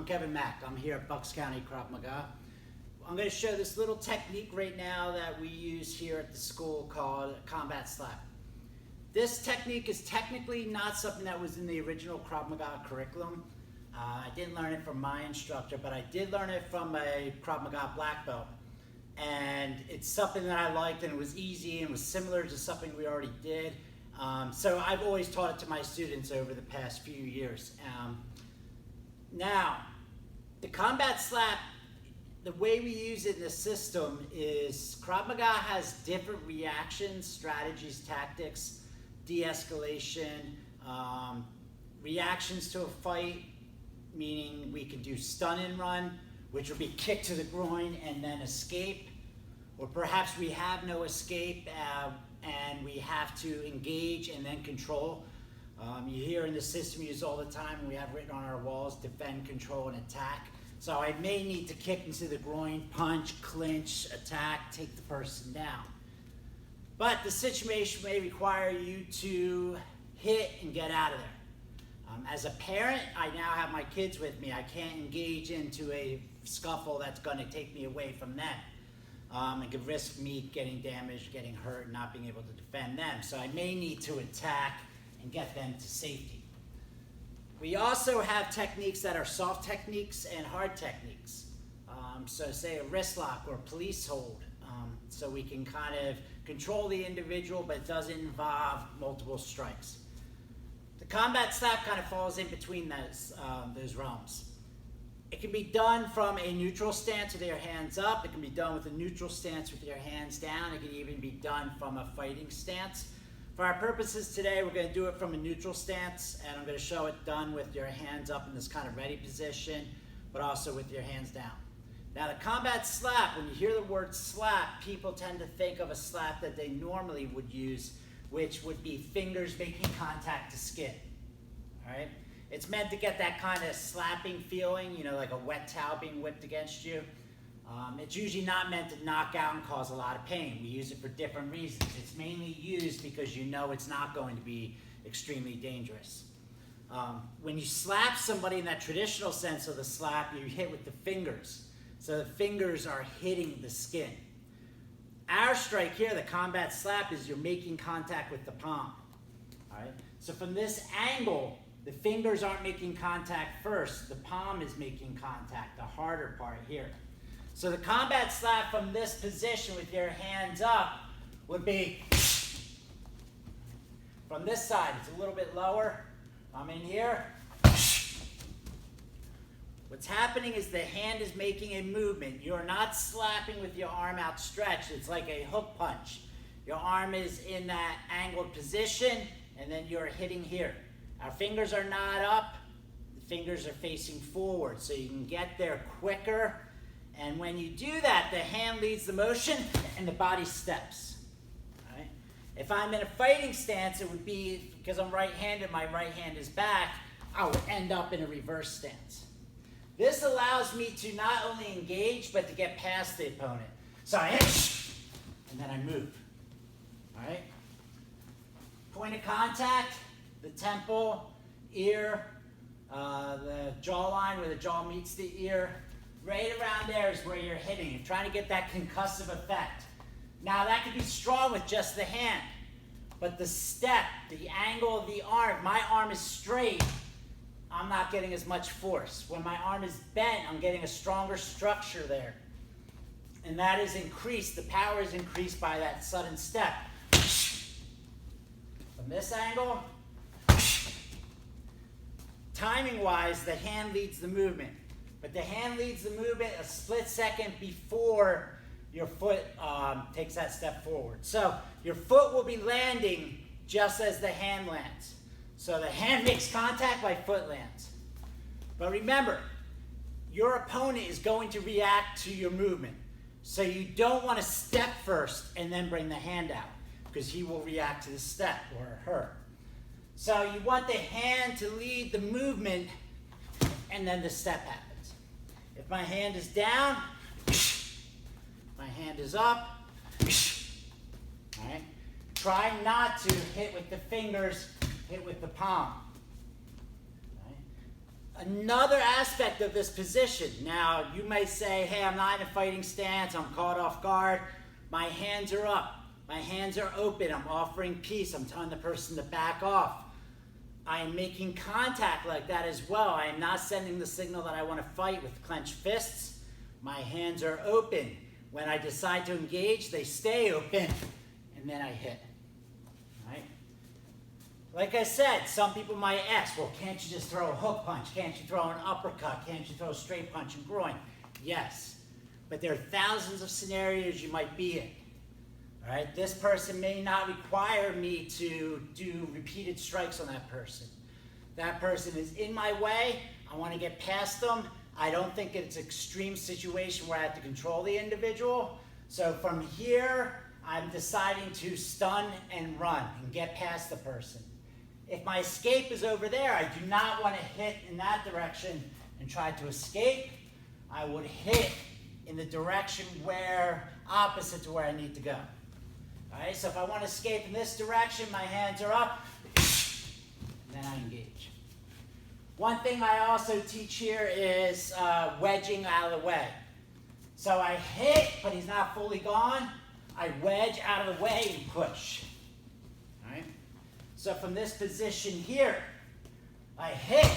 Kevin Mack. I'm here at Bucks County Krav Maga. I'm going to show this little technique right now that we use here at the school called combat slap. This technique is technically not something that was in the original Krav Maga curriculum. I didn't learn it from my instructor, but I did learn it from a Krav Maga black belt. And it's something that I liked, and it was easy and was similar to something we already did. So I've always taught it to my students over the past few years. Now, the combat slap, the way we use it in the system is Krav Maga has different reactions, strategies, tactics, de-escalation, reactions to a fight, meaning we can do stun and run, which will be kick to the groin and then escape, or perhaps we have no escape and we have to engage and then control. You hear in the system used all the time, we have written on our walls, defend, control, and attack. So I may need to kick into the groin, punch, clinch, attack, take the person down. But the situation may require you to hit and get out of there. As a parent, I now have my kids with me. I can't engage into a scuffle that's going to take me away from them. It could risk me getting damaged, getting hurt, and not being able to defend them. So I may need to attack and get them to safety. We also have techniques that are soft techniques and hard techniques. So say a wrist lock or a police hold. So we can kind of control the individual, but it doesn't involve multiple strikes. The combat slap kind of falls in between those realms. It can be done from a neutral stance with your hands up. It can be done with a neutral stance with your hands down. It can even be done from a fighting stance. For our purposes today, we're going to do it from a neutral stance, and I'm going to show it done with your hands up in this kind of ready position, but also with your hands down. Now the combat slap, when you hear the word slap, people tend to think of a slap that they normally would use, which would be fingers making contact to skin. All right? It's meant to get that kind of slapping feeling, you know, like a wet towel being whipped against you. It's usually not meant to knock out and cause a lot of pain. We use it for different reasons. It's mainly used because you know it's not going to be extremely dangerous. When you slap somebody in that traditional sense of the slap, you hit with the fingers. So the fingers are hitting the skin. Our strike here, the combat slap, is you're making contact with the palm. All right? So from this angle, the fingers aren't making contact first. The palm is making contact, the harder part here. So the combat slap from this position with your hands up would be from this side. It's a little bit lower. I'm in here. What's happening is the hand is making a movement. You're not slapping with your arm outstretched. It's like a hook punch. Your arm is in that angled position, and then you're hitting here. Our fingers are not up. The fingers are facing forward, so you can get there quicker. And when you do that, the hand leads the motion and the body steps. All right? If I'm in a fighting stance, it would be, because I'm right-handed, my right hand is back, I would end up in a reverse stance. This allows me to not only engage, but to get past the opponent. So I hit, and then I move. All right? Point of contact, the temple, ear, the jawline where the jaw meets the ear. Right around there is where you're hitting. You're trying to get that concussive effect. Now that could be strong with just the hand, but the step, the angle of the arm, my arm is straight, I'm not getting as much force. When my arm is bent, I'm getting a stronger structure there. And that is increased, the power is increased by that sudden step. From this angle, timing-wise, the hand leads the movement. But the hand leads the movement a split second before your foot takes that step forward. So your foot will be landing just as the hand lands. So the hand makes contact, my foot lands. But remember, your opponent is going to react to your movement. So you don't want to step first and then bring the hand out, because he will react to the step, or her. So you want the hand to lead the movement, and then the step happens. If my hand is down, my hand is up. All right? Try not to hit with the fingers, hit with the palm. All right? Another aspect of this position, now you may say, hey, I'm not in a fighting stance, I'm caught off guard, my hands are up, my hands are open, I'm offering peace, I'm telling the person to back off. I am making contact like that as well. I am not sending the signal that I want to fight with clenched fists. My hands are open. When I decide to engage, they stay open, and then I hit. Right? Like I said, some people might ask, well, can't you just throw a hook punch? Can't you throw an uppercut? Can't you throw a straight punch and groin? Yes, but there are thousands of scenarios you might be in. All right? This person may not require me to do repeated strikes on that person. That person is in my way. I want to get past them. I don't think it's an extreme situation where I have to control the individual. So from here, I'm deciding to stun and run and get past the person. If my escape is over there, I do not want to hit in that direction and try to escape. I would hit in the direction where opposite to where I need to go. All right, so if I want to escape in this direction, my hands are up, and then I engage. One thing I also teach here is wedging out of the way. So I hit, but he's not fully gone. I wedge out of the way and push. All right? So from this position here, I hit.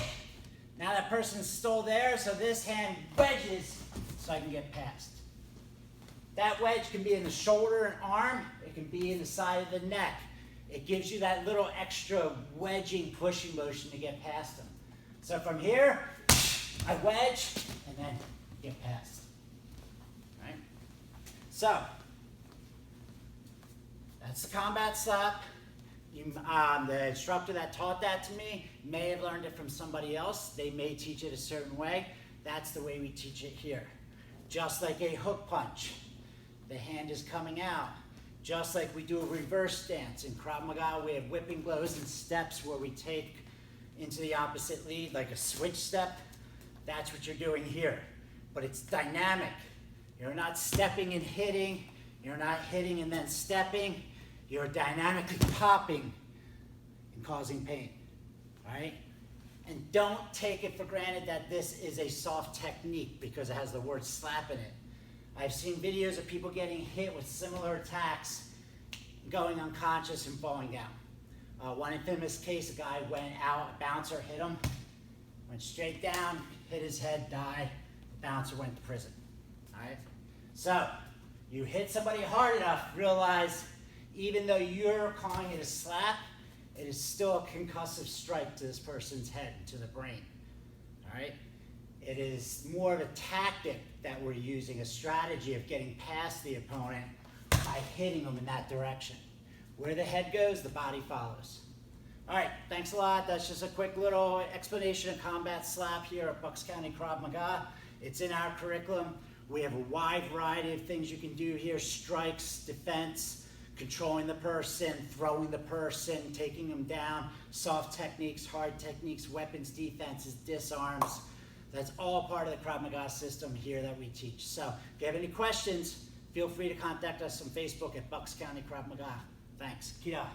Now that person's still there, so this hand wedges so I can get past. That wedge can be in the shoulder and arm. It can be in the side of the neck. It gives you that little extra wedging, pushing motion to get past them. So from here, I wedge and then get past. Right? So, that's the combat slap. The instructor that taught that to me may have learned it from somebody else. They may teach it a certain way. That's the way we teach it here. Just like a hook punch. The hand is coming out. Just like we do a reverse stance. In Krav Maga, we have whipping blows and steps where we take into the opposite lead, like a switch step. That's what you're doing here. But it's dynamic. You're not stepping and hitting. You're not hitting and then stepping. You're dynamically popping and causing pain. All right? And don't take it for granted that this is a soft technique because it has the word slap in it. I've seen videos of people getting hit with similar attacks, going unconscious and falling down. One infamous case, a guy went out, a bouncer hit him, went straight down, hit his head, died. The bouncer went to prison. All right? So, you hit somebody hard enough, realize even though you're calling it a slap, it is still a concussive strike to this person's head, to the brain. All right? It is more of a tactic that we're using, a strategy of getting past the opponent by hitting them in that direction. Where the head goes, the body follows. All right, thanks a lot. That's just a quick little explanation of combat slap here at Bucks County Krav Maga. It's in our curriculum. We have a wide variety of things you can do here: strikes, defense, controlling the person, throwing the person, taking them down, soft techniques, hard techniques, weapons, defenses, disarms. That's all part of the Krav Maga system here that we teach. So if you have any questions, feel free to contact us on Facebook at Bucks County Krav Maga. Thanks. Kia.